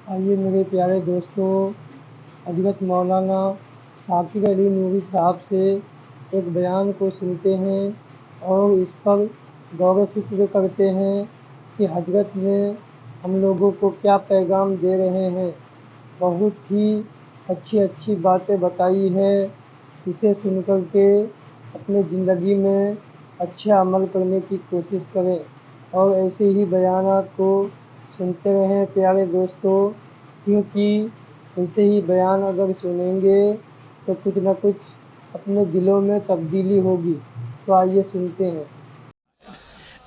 आइए मेरे प्यारे दोस्तों, हज़रत मौलाना शाकिर अली नूरी साहब से एक बयान को सुनते हैं और इस पर गौर व फिक्र करते हैं कि हज़रत ने हम लोगों को क्या पैगाम दे रहे हैं। बहुत ही अच्छी अच्छी बातें बताई है। इसे सुन कर के अपने ज़िंदगी में अच्छा अमल करने की कोशिश करें और ऐसे ही बयानात को सुनते रहें प्यारे दोस्तों, क्योंकि ऐसे ही बयान अगर सुनेंगे तो कुछ न कुछ अपने दिलों में तब्दीली होगी। तो आइए सुनते हैं।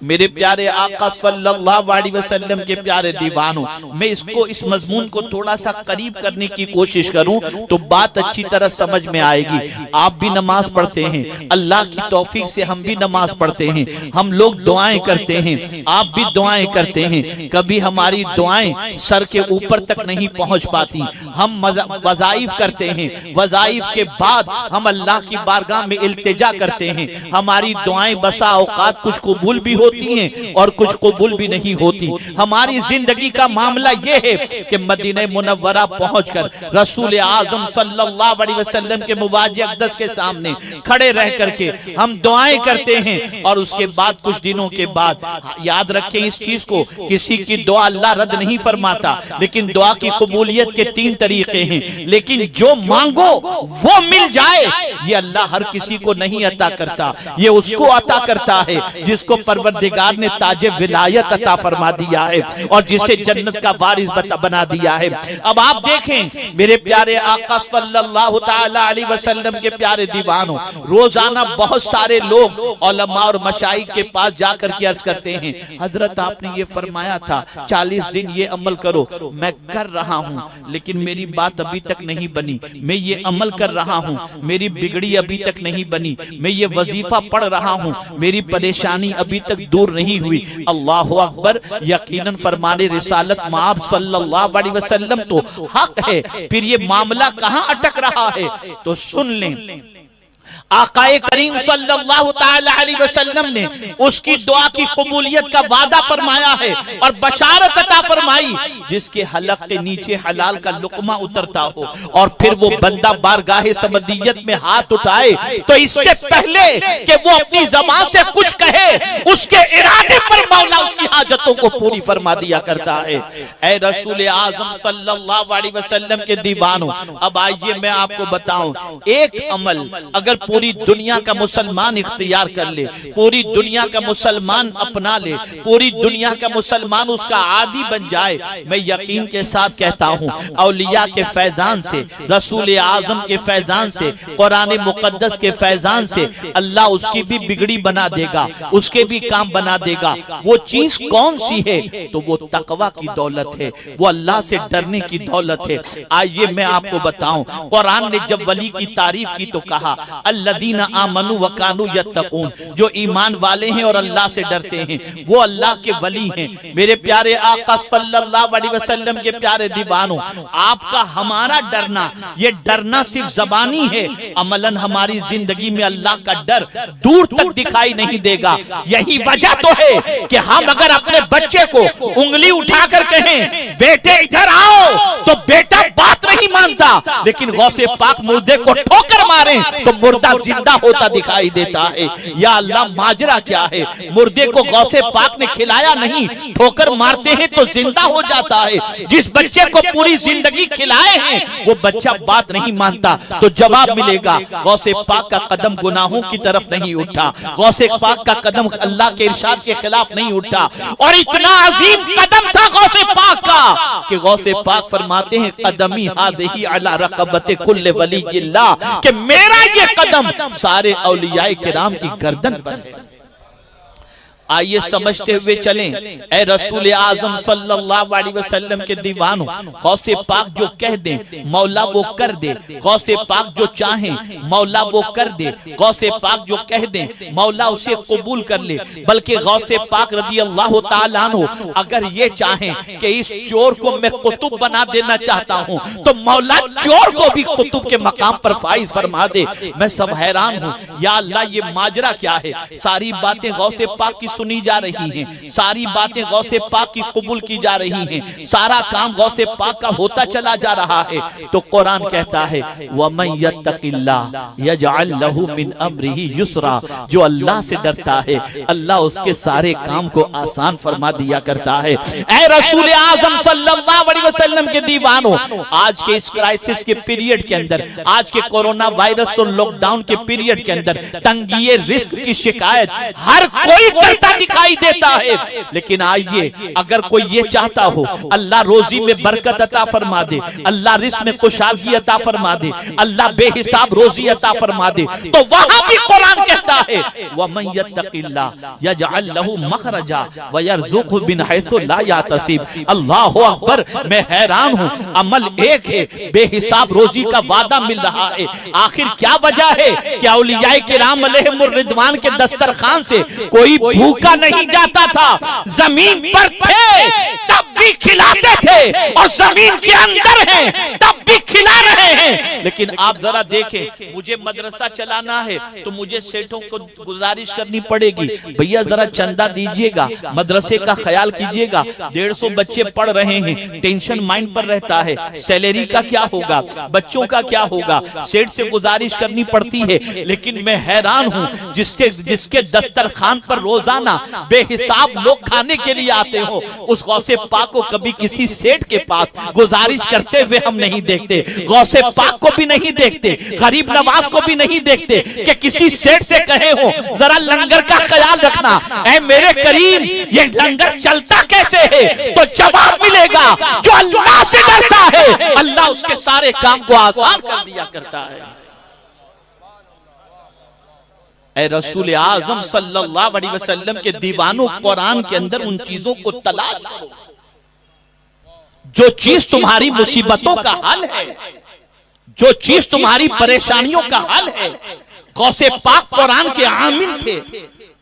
मेरे प्यारे आका सल्लल्लाहु अलैहि वसल्लम के प्यारे दीवानों, मैं इसको इस मजमून को थोड़ा सा करीब करने की कोशिश करूं तो बात अच्छी तरह समझ में आएगी। आप भी नमाज पढ़ते हैं, अल्लाह की तौफीक से हम भी नमाज पढ़ते हैं, हम लोग दुआएं करते हैं, आप भी दुआएं करते हैं। कभी हमारी दुआएं सर के ऊपर तक नहीं पहुंच पाती। हम वज़ाइफ करते हैं, वज़ाइफ के बाद हम अल्लाह की बारगाह में इल्तिजा करते हैं। हमारी दुआएं बसा औकात कुछ कबूल भी होती हैं और कुछ कबूल भी नहीं होती। हमारी जिंदगी का मामला यह है कि मदीने मुनव्वरा पहुंचकर रसूल आजम सल्लल्लाहु अलैहि वसल्लम के मुवाज़िह अक़दस के सामने खड़े रह करके हम दुआएं करते हैं और उसके बाद कुछ दिनों के बाद, याद रखें इस चीज को, किसी की दुआ अल्लाह रद्द नहीं फरमाता, लेकिन दुआ की कबूलियत के 3 तरीके हैं। लेकिन जो मांगो वो मिल जाए, ये अल्लाह हर किसी को नहीं अता करता, ये उसको अता करता है जिसको परवरदिगार ने ताजे विलायत अता फरमा दिया है और जिसे जन्नत का वारिस बना दिया है। अब आप देखें मेरे प्यारे आका सल्लल्लाहु तआला अलैहि वसल्लम के प्यारे दीवानों, रोजाना बहुत सारे लोग उलमा और मशाइख के पास जाकर के अर्ज करते हैं, हजरत आपने ये फरमाया था 40 दिन ये अमल करो, मैं कर रहा हूँ लेकिन मेरी बात अभी तक नहीं बनी। मैं ये अमल कर रहा हूँ, मेरी बिगड़ी अभी तक नहीं बनी। मैं ये वजीफा पढ़ रहा हूँ, मेरी परेशानी अभी तक दूर नहीं हुई। अल्लाहु अकबर, यकीनन फरमाने रिसालत माब सल्लल्लाहु अलैहि वसल्लम तो हक है, फिर ये मामला कहाँ अटक रहा है? तो सुन लें, आकाए करीम सल्लल्लाहु तआला अलैहि वसल्लम ने उसकी दुआ की कबूलियत का वादा फरमाया है और बशारत अता फरमाई जिसके हलक के नीचे हलाल का लुकमा उतरता हो और फिर वो बंदा बारगाहे समदियत में हाथ उठाए तो इससे पहले कि वो अपनी ज़बान से कुछ कहे, उसके इरादे पर मौला उसकी हाजतों को पूरी फरमा दिया करता है। ऐ रसूल आज़म सल्लल्लाहु अलैहि वसल्लम के दीवानों, अब आइए मैं आपको बताऊं, एक अमल अगर पूरी दुनिया का मुसलमान इख्तियार कर ले, पूरी दुनिया का मुसलमान अपना ले, पूरी दुनिया का मुसलमान उसका आदी बन जाए, मैं यकीन के साथ कहता हूँ औलिया के फैजान से, रसूल आजम के फैजान से, कुरान मुकद्दस के फैजान से अल्लाह उसकी भी बिगड़ी बना देगा, उसके भी काम बना देगा। वो चीज कौन सी है? तो वो तकवा की दौलत है, वो अल्लाह से डरने की दौलत है। आइए मैं आपको बताऊं, कुरान ने जब वली की तारीफ की तो कहा अल्लदीना आमनु व कानू यत्तकून, जो ईमान वाले हैं और अल्लाह से डरते हैं वो अल्लाह के वली हैं। मेरे प्यारे आका सल्लल्लाहु अलैहि वसल्लम के प्यारे दीवानों, आपका हमारा डरना, ये डरना सिर्फ जबानी है, अमलन हमारी जिंदगी में अल्लाह का डर दूर तक दिखाई नहीं देगा। यही वजह तो है कि हम अगर अपने बच्चे को उंगली उठाकर कहें बेटे इधर आओ तो बेटा बात नहीं मानता, लेकिन गौसे पाक मुर्दे को ठोकर मारे तो मुर्दा जिंदा होता दिखाई देता है। या अल्लाह, माजरा क्या है? मुर्दे को गौसे पाक ने खिलाया नहीं, ठोकर मारते हैं तो जिंदा हो जाता है। जिस बच्चे को पूरी जिंदगी खिलाए हैं वो बच्चा बात नहीं मानता तो जवाब मिलेगा गौसे पाक का कदम गुनाहों की तरफ नहीं उठा, गौसे पाक का कदम अल्लाह के इरशाद के खिलाफ नहीं उठा। और इतना अजीम कदम था गौसे पाक का कि गौसे पाक फरमाते हैं कदमी हादिही अला रक़बति कुल्ल वलिय्यिल्लाह, कि मेरा ये कदम सारे औलियाए किराम की गर्दन पर है। आइए समझते हुए चलें, ऐ रसूल आजम सल्लल्लाहु अलैहि वसल्लम के दीवानों, गौसे पाक जो कह दे मौला वो कर दे, गौसे पाक जो चाहे मौला वो कर दे, गौसे पाक जो कह दे मौला उसे कबूल कर ले। बल्कि गौसे पाक रज़ी अल्लाह ताला अन्हु अगर ये चाहे कि इस चोर को मैं कुतुब बना देना चाहता हूँ तो मौला चोर को भी कुतुब के मकाम पर फाइज फरमा दे। मैं सब हैरान हूँ, या अल्लाह ये माजरा क्या है? सारी बातें गौसे पाक की सुनी जा रही हैं, सारी बातें गौसे पाक की कबूल की जा रही हैं, सारा काम गौसे पाक का होता चला जा रहा है, तो कुरान कहता है वमन यत्तकिल्लाह यजअल लहू मिन अम्रिही युसरा, जो अल्लाह से डरता है अल्लाह उसके सारे काम को आसान फरमा दिया करता है। ऐ रसूल आज़म सल्लल्लाहु अलैहि वसल्लम के दीवानों, आज के इस क्राइसिस के पीरियड के अंदर, आज के कोरोना वायरस और लॉकडाउन के पीरियड के अंदर तंगी रिस्क की शिकायत हर कोई करता दिखाई देता है, लेकिन आइए अगर कोई ये चाहता हो अल्लाह रोजी में बरकत अता फरमा दे, अल्लाह रिस्क में कुशादगी अता फरमा दे, अल्लाह बेहिसाब रोजी अता फरमा दे, तो वहां भी कुरान कहता है वमन यत्तकिल्लाह यजअल लहू मखरजा व यरज़ुक़हु मिन हैसु ला यातसिब। अल्लाहु अकबर, मैं हैरान हूं, अमल एक है, बेहिसाब रोजी का वादा मिल रहा है। आखिर क्या वजह है कि औलियाए किराम अलैहिमुर रिदवान के दस्तरखान से कोई भूखा नहीं जाता था, जमीन पर थे तब भी खिलाते थे और जमीन के अंदर हैं तब भी खिला रहे हैं। लेकिन आप जरा देखें, मुझे मदरसा चलाना है तो मुझे सेठों को गुजारिश करनी पड़ेगी, भैया जरा चंदा दीजिएगा, मदरसे का ख्याल कीजिएगा, 150 बच्चे पढ़ रहे हैं, टेंशन माइंड पर रहता है, सैलरी का क्या होगा, बच्चों का क्या होगा, सेठ से गुजारिश करनी पड़ती है। लेकिन मैं हैरान हूं, जिसके दस्तरखान पर रोजाना बेहिसाब लोग खाने के लिए आते हो, उस गौसे पाक को कभी किसी सेठ के पास गुजारिश करते हुए हम नहीं देखते, गौसे पाक को भी नहीं देखते, गरीब नवाज को भी नहीं देखते कि किसी सेठ से कहे हो जरा लंगर का ख्याल रखना, ऐ मेरे करीम ये लंगर चलता कैसे है, तो जवाब मिलेगा जो अल्लाह से डरता है अल्लाह उसके सारे काम को आसान कर दिया करता है। ऐ रसूल आज़म सल्लल्लाहु अलैहि वसल्लम के दीवानों, कुरान के अंदर उन चीजों को तलाश करो जो चीज तुम्हारी मुसीबतों का हल है, जो चीज तुम्हारी परेशानियों का हल है। गौसे पाक कुरान के आमिल थे,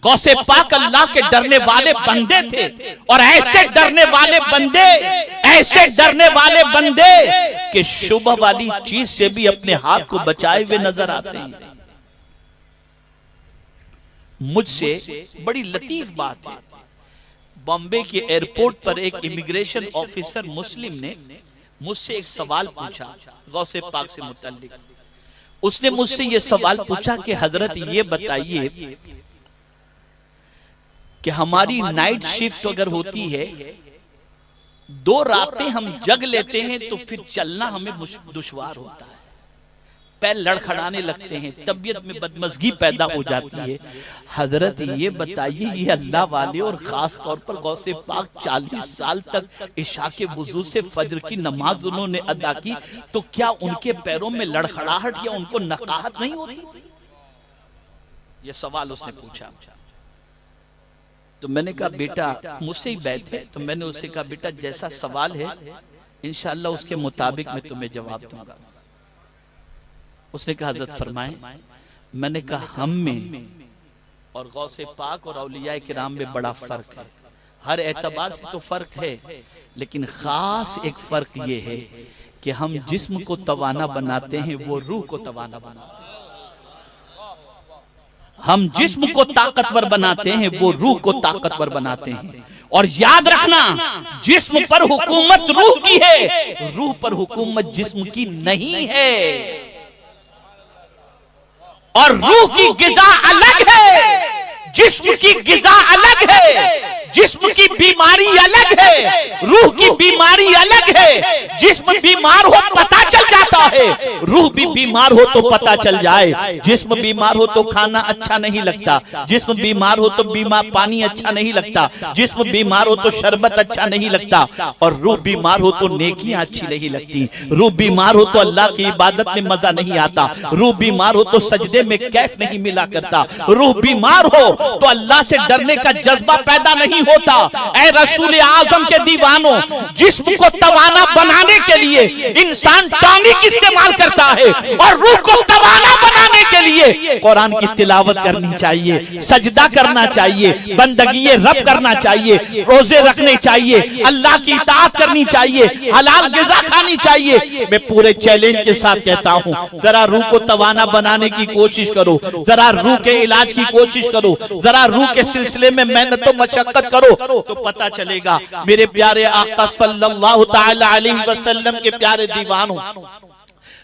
गौसे पाक अल्लाह के डरने वाले बंदे थे, और ऐसे डरने वाले बंदे, ऐसे डरने वाले बंदे कि शुभ वाली चीज से भी अपने हाथ को बचाए हुए नजर आते हैं। मुझसे बड़ी लतीफ बात है, बॉम्बे के एयरपोर्ट पर एक इमिग्रेशन ऑफिसर मुस्लिम ने मुझसे एक सवाल पूछा गौसे पाक से मुतल्लिक। उसने मुझसे ये सवाल पूछा कि हजरत ये बताइए कि हमारी नाइट शिफ्ट अगर होती है, 2 रातें हम जग लेते हैं तो फिर चलना हमें दुश्वार होता है, पैर लड़खड़ाने लगते हैं, तबीयत में बदमजगी पैदा हो जाती है। हजरत ये बताइए, ये अल्लाह वाले और खास तौर पर गौसे पाक 40 साल तक इशा के वुजू से फजर की नमाज उन्होंने अदा की, तो क्या उनके पैरों में लड़खड़ाहट या उनको नकाहत नहीं होती? ये सवाल उसने पूछा। तो मैंने कहा बेटा, मुझसे ही बैठे, तो मैंने उससे कहा बेटा जैसा सवाल है इंशाअल्लाह उसके मुताबिक मैं तुम्हें जवाब दूंगा। उसने कहा हजरत फरमाएं। मैंने कहा हम में और गौसे पाक और औलियाए किराम में बड़ा फर्क है, हर एतबार से तो फर्क है, लेकिन खास एक फर्क ये है कि हम जिस्म को तवाना बनाते हैं, वो रूह को तवाना बनाते हैं। हम जिस्म को ताकतवर बनाते हैं, वो रूह को ताकतवर बनाते हैं। और याद रखना, जिस्म पर हुकूमत रूह की है, रूह पर हुकूमत जिस्म की नहीं है। और रूह की गिज़ा अलग है, जिस्म की गिज़ा अलग है, जिस्म की बीमारी अलग है, रूह की बीमारी अलग है। जिस्म बीमार हो पता चल जाता है, रूह भी बीमार हो तो पता चल जाए। जिस्म बीमार हो तो खाना अच्छा नहीं लगता, जिस्म बीमार हो तो पानी अच्छा नहीं लगता, जिस्म बीमार हो तो शरबत अच्छा नहीं लगता, और रूह बीमार हो तो नेकियां अच्छी नहीं लगती। रूह बीमार हो तो अल्लाह की इबादत में मजा नहीं आता, रूह बीमार हो तो सजदे में कैफ नहीं मिला करता, रूह बीमार हो तो अल्लाह से डरने का जज्बा पैदा नहीं होता। ऐ रसूल आजम के दीवानों, जिस्म को तवाना बनाने के लिए इंसान टॉनिक इस्तेमाल करता है और रूह को तवाना बनाने के लिए कुरान की तिलावत करनी चाहिए, सजदा करना चाहिए, बंदगी रब करना चाहिए, रोजे रखने चाहिए, अल्लाह की इताअत करनी चाहिए, हलाल गिज़ा खानी चाहिए। मैं पूरे चैलेंज के साथ कहता हूं, जरा रूह को तवाना बनाने की कोशिश करो, जरा रूह के इलाज की कोशिश करो, जरा रूह के सिलसिले में मेहनत और मशक्कत करो, तो पता चलेगा। मेरे प्यारे आका सल्लल्लाहु तआला अलैहि वसल्लम के प्यारे दीवानों,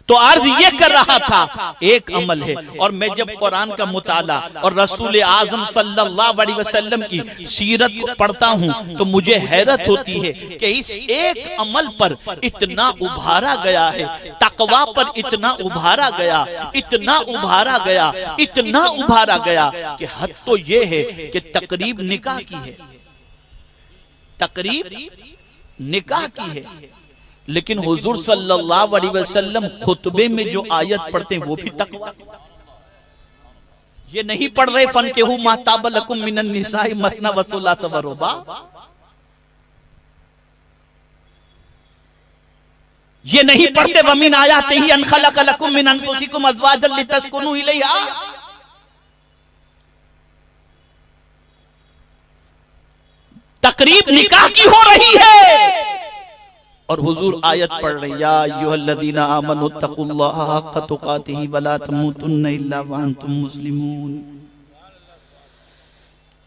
तो अर्ज ये कर रहा था, एक अमल है। और मैं जब कुरान का मुताला और रसूल आजम सल्लल्लाहु अलैहि वसल्लम की सीरत को पढ़ता हूं तो मुझे हैरत होती है कि इस एक अमल पर इतना उभारा गया है, तकवा पर इतना उभारा गया, इतना उभारा गया, इतना उभारा गया कि हद तो ये है कि तकरीब निकाह की है, तकरीब निकाह की है। लेकिन हुजूर सल्लल्लाहु अलैहि वसल्लम खुतबे में जो आयत पढ़ते हैं वो भी तकवा। ये नहीं पढ़ रहे फनकेहू मा ताब लकुम मिनन निसाई मसना व सुलासा व रुबा। ये नहीं पढ़ते वमिन आयातिही अन खलक लकुम मिन अनफुसिकुम अज़वाजन लितस्कुनु इलैहा। तकरीब निकाह की हो रही है और हुजूर आयत पढ़ रहे, या अय्युहल्लज़ीना आमनु तक़ुल्लाहा हक़्क़ तुक़ातिही वला तमूतुन्ना इल्ला व अंतुम मुस्लिमून।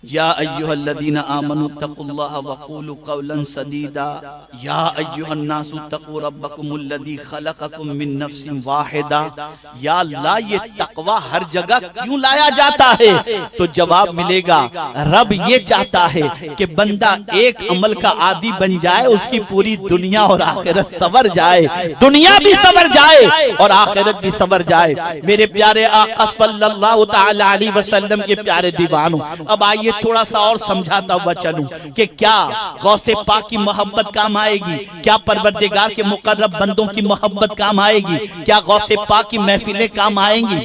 या अय्युहल्लज़ीना आमनु तक़ुल्लाहा वक़ूलू क़ौलन सदीदा। या अय्युहन्नासु तक़ू रब्बकुमुल्लज़ी ख़लक़कुम मिन नफ्सिन वाहिदा। या अल्लाह, ये तक़वा हर जगह क्यों लाया जाता है? तो जवाब मिलेगा, रब ये चाहता है कि बंदा एक अमल का आदी बन जाए, उसकी पूरी दुनिया और आखिरत संवर जाए, दुनिया भी संवर जाए और आखिरत भी संवर जाए। मेरे प्यारे आका सल्लल्लाहु तआला अलैहि वसल्लम के प्यारे दीवानों, अब आइए थोड़ा सा और समझाता हुआ चलूं कि क्या गौसे पाक की मोहब्बत काम आएगी, क्या परवरदिगार के मुकर्रब बंदों की मोहब्बत काम आएगी, क्या गौसे पाक की महफिलें काम आएंगी,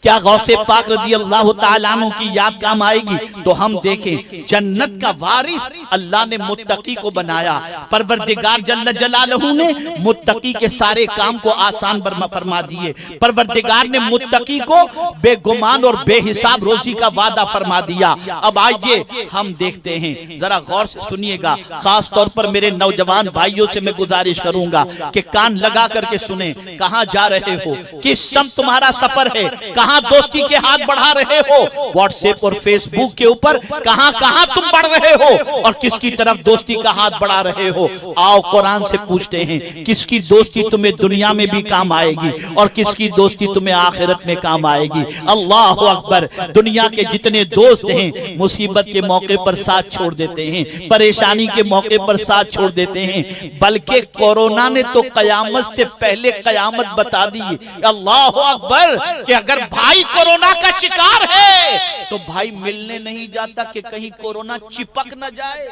क्या गौसे पाक रज़ी अल्लाह तआला अन्हु की याद काम आएगी? तो हम देखें, जन्नत का वारिस अल्लाह ने मुत्तकी को बनाया। परवरदिगार जल्ल जलालहू ने मुत्तकी के सारे काम को आसान फरमा दिए। परवरदिगार ने मुत्तकी को बेगुमान और बेहिसाब रोजी का वादा फरमा दिया। अब आइए हम देखते हैं, जरा गौर से सुनिएगा, खास तौर पर मेरे नौजवान भाइयों से मैं गुजारिश करूंगा कि कान लगा करके सुने। कहां जा रहे हो, किस सम तुम्हारा सफर है, कहां दोस्ती के हाथ बढ़ा रहे हो, व्हाट्सएप और फेसबुक के ऊपर कहां कहां तुम बढ़ रहे हो और किसकी तरफ दोस्ती का हाथ बढ़ा रहे हो? आओ कुरान से पूछते हैं, किसकी दोस्ती तुम्हें दुनिया में भी काम आएगी और किसकी दोस्ती तुम्हें आखिरत में काम आएगी? अल्लाह अकबर। दुनिया के जितने दोस्त हैं मुसीबत के मौके पर साथ छोड़ देते हैं, परेशानी के मौके पर साथ छोड़ देते हैं, बल्कि कोरोना ने तो कयामत से पहले कयामत बता दी। अल्लाह अकबर कि अगर भाई कोरोना का शिकार है तो भाई मिलने नहीं जाता कि कहीं कोरोना चिपक न जाए,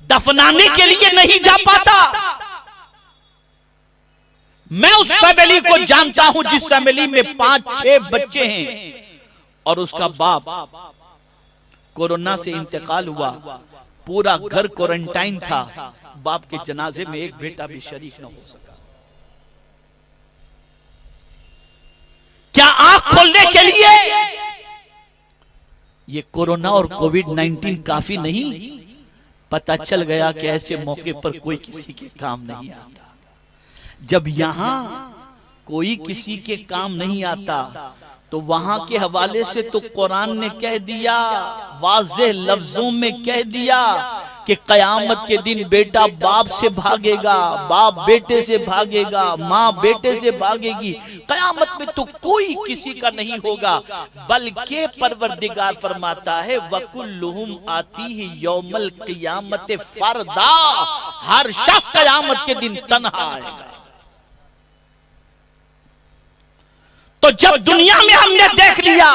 दफनाने के लिए नहीं जा पाता। मैं उस फैमिली को जानता हूं जिस फैमिली में 5-6 बच्चे हैं और उसका बाप कोरोना से इंतकाल हुआ, पूरा घर क्वारंटाइन था, बाप के जनाजे में एक बेटा भी शरीक न हो सका। क्या आंख खोलने के लिए ये कोरोना और कोविड-19 काफी नहीं? पता चल गया कि ऐसे मौके पर कोई किसी के काम नहीं आता। जब यहां कोई किसी के काम नहीं आता तो वहां के हवाले से तो कुरान ने कह दिया, वाज़ेह लफ्जों में कह दिया कि कयामत के दिन बेटा बाप से भागेगा, बाप बेटे से भागेगा, माँ बेटे से भागेगी। कयामत में तो कोई किसी का नहीं होगा, बल्कि परवरदिगार फरमाता है वकुल्लुहुम आतीही यौमल क़ियामत फरदा। हर शख्स कयामत के दिन तन्हा आएगा। तो जब दुनिया में हमने देख लिया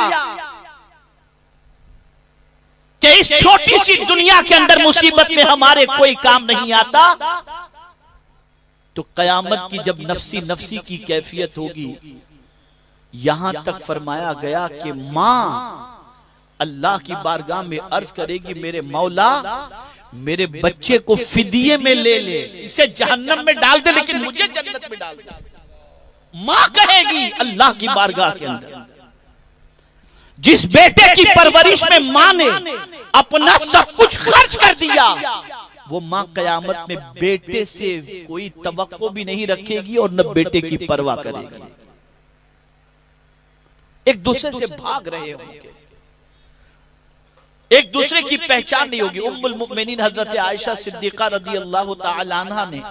कि इस छोटी सी दुनिया के अंदर मुसीबत में हमारे कोई काम नहीं आता, तो कयामत की जब नफ्सी नफ्सी की कैफियत होगी, यहां तक फरमाया गया कि मां अल्लाह की बारगाह में अर्ज करेगी, मेरे मौला मेरे बच्चे को फिदिये में ले ले, इसे जहन्नम में डाल दे लेकिन मुझे जन्नत में डाल दे। मां कहेगी अल्लाह की बारगाह के अंदर, जिस बेटे की परवरिश में मां ने अपना सब कुछ खर्च कर दिया, वो मां कयामत में बेटे से कोई तवक्को भी नहीं रखेगी और न बेटे की परवाह करेगी। एक दूसरे से भाग रहे होंगे, एक दूसरे की पहचान नहीं होगी। उम्मुल मुमिनीन हजरत आयशा सिद्दीका रदी अल्लाह तआला अन्हा ने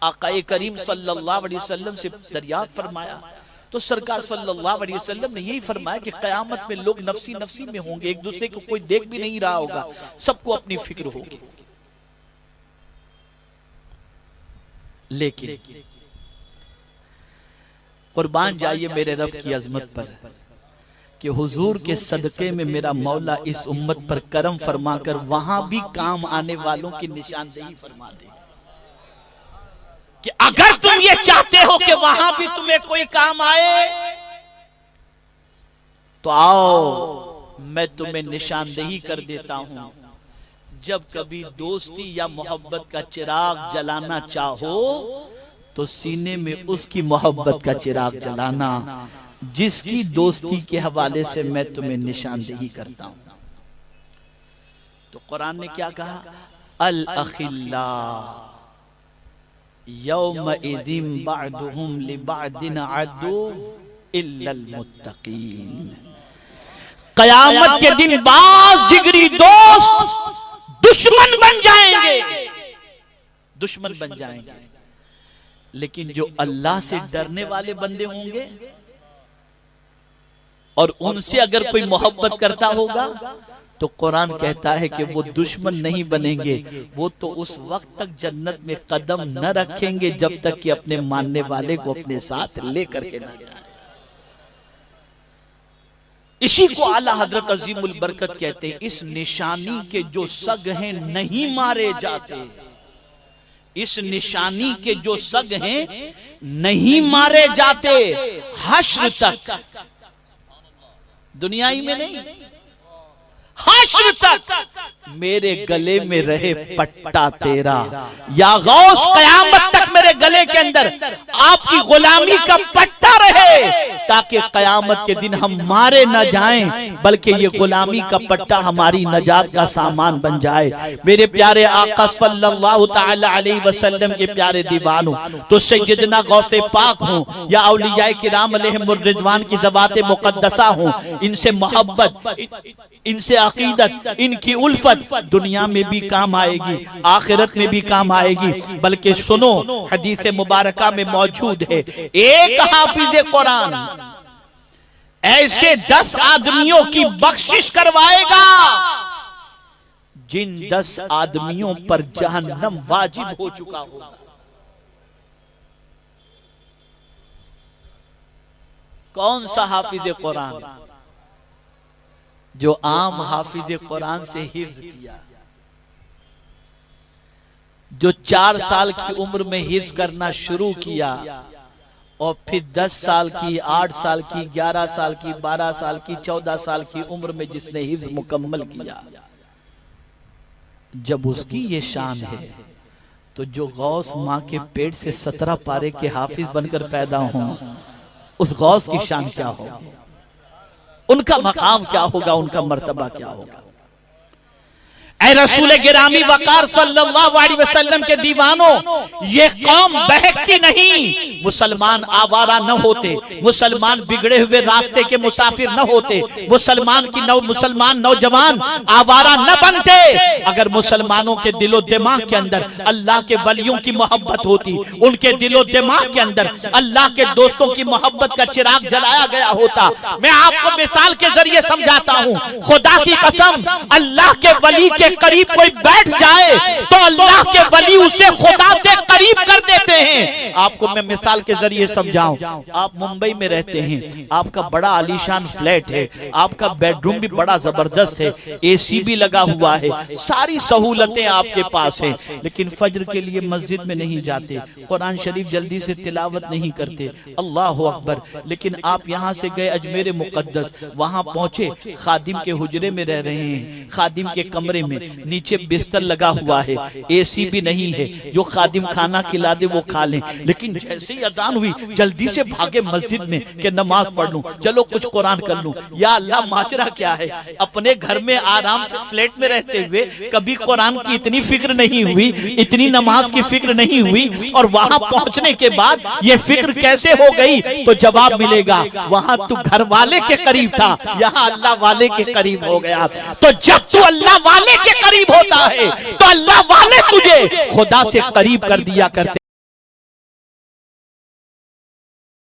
आकाए करीम सल्लल्लाहु अलैहि वसल्लम से दरियाफ्त फरमाया, तो सरकार सल्लल्लाहु अलैहि वसल्लम ने यही फरमाया कि कयामत में लोग नफसी नफसी में होंगे, एक दूसरे को कोई देख भी नहीं रहा होगा, सबको अपनी फिक्र होगी। लेकिन कुर्बान जाइए मेरे रब की अजमत पर कि हुजूर के सदके में मेरा मौला इस उम्मत पर करम फरमाकर वहां भी काम आने वालों की निशानदेही फरमा दे कि अगर तुम ये चाहते हो कि वहां भी तुम्हें कोई काम आए तो आओ मैं तुम्हें निशानदेही कर देता हूं। जब कभी दोस्ती या मोहब्बत का चिराग जलाना चाहो तो सीने में उसकी मोहब्बत का चिराग जलाना जिसकी दोस्ती के हवाले से मैं तुम्हें निशानदेही करता हूं। तो कुरान ने क्या कहा, अल अखिल्ला यौमइज़िन बअदुहुम लिबअदिन अदु इल्लल मुत्तकीन। कयामत के दिन बाज जिगरी दोस्त दुश्मन बन जाएंगे, दुश्मन बन जाएंगे, लेकिन जो अल्लाह से डरने वाले बंदे होंगे और उनसे अगर कोई मोहब्बत करता होगा तो कुरान कहता है कि वो दुश्मन नहीं बनेंगे, वो तो उस वक्त तक जन्नत में कदम न रखेंगे जब तक कि अपने मानने वाले को अपने साथ लेकर के न जाए। इसी को आला हजरत अजीमुल बरकत कहते हैं। इस निशानी के जो सग हैं नहीं मारे जाते, इस निशानी के जो सग हैं नहीं मारे जाते हश्र तक, दुनियाई में नहीं, हश्र तक मेरे गले में रहे पट्टा तेरा, या गौस कयामत तक मेरे गले के अंदर आपकी गुलामी का पट्टा रहे, ताकि कयामत के दिन हम मारे न जाएं बल्कि ये गुलामी का पट्टा हमारी नजात का सामान बन जाए। मेरे प्यारे आका सल्लल्लाहु तआला अलैहि वसल्लम के प्यारे दीवानों, तो सैयदना गौसे पाक हों या औलियाए किराम अलैहिमुर रिज़वान की ज़वाते मुक़द्दसा हों, इनसे मोहब्बत, इनसे अकीदत, इनकी उल्फत दुनिया में भी काम आएगी, आखिरत में भी काम आएगी। बल्कि सुनो, हदीस मुबारका में मौजूद है, एक हाफिज कुरान ऐसे 10 आदमियों की बख्शिश करवाएगा जिन 10 आदमियों पर जहन्नम वाजिब हो चुका होगा। कौन सा हाफिज कुरान? जो आम हाफिज कुरान से हिफ्ज किया, जो 4 साल की उम्र में हिफ्ज करना शुरू किया और फिर 10 साल की, 8 साल की, 11 साल की, 12 साल की, 14 साल की उम्र में जिसने हिफ्ज मुकम्मल किया, जब उसकी ये शान है तो जो गौस माँ के पेट से 17 पारे के हाफिज बनकर पैदा हों, उस गौस की शान क्या होगी, उनका मकाम क्या होगा, उनका मर्तबा क्या होगा। ऐ रसूल गिरामी वकार सल्लल्लाहु अलैहि वसल्लम के दीवानों, ये कौम बहकती नहीं, मुसलमान आवारा न होते, मुसलमान बिगड़े हुए रास्ते के मुसाफिर न होते, मुसलमान नौजवान आवारा न बनते अगर मुसलमानों के दिलो दिमाग के अंदर अल्लाह के वलियों की मोहब्बत होती, उनके दिलो दिमाग के अंदर अल्लाह के दोस्तों की मोहब्बत का चिराग जलाया गया होता। मैं आपको मिसाल के जरिए समझाता हूँ, खुदा की कसम, अल्लाह के वली के करीब कोई बैठ जाए तो अल्लाह के वली उसे खुदा से करीब कर देते हैं। आपको मैं मिसाल के जरिए समझाऊं। आप मुंबई में रहते हैं, आपका बड़ा आलीशान फ्लैट है, आपका बेडरूम भी बड़ा जबरदस्त है, एसी भी लगा हुआ है, सारी सहूलतें आपके पास है, लेकिन फज्र के लिए मस्जिद में नहीं जाते, कुरान शरीफ जल्दी से तिलावत नहीं करते। अल्लाह अकबर। लेकिन आप यहाँ से गए अजमेर मुकद्दस, वहां पहुंचे, खादिम के हुजरे में रह रहे हैं, खादिम के कमरे में नीचे बिस्तर लगा हुआ है, एसी भी नहीं है, जो खादिम खाना खिला दे वो खा ले। लेकिन जैसे ही अजान हुई जल्दी से भागे मस्जिद में कि नमाज पढ़ लूं, चलो कुछ कुरान कर लूं। या अल्लाह, माजरा क्या है, अपने घर में आराम से फ्लैट में रहते हुए कभी कुरान की इतनी फिक्र नहीं हुई, इतनी नमाज की फिक्र नहीं हुई, और वहां पहुंचने के बाद ये फिक्र कैसे हो गई? तो जवाब मिलेगा, वहां तू घर वाले के करीब था, यहाँ अल्लाह वाले के करीब हो गया। तो जब तू अल्लाह वाले के करीब होता है तो अल्लाह वाले तुझे खुदा से करीब कर दिया करते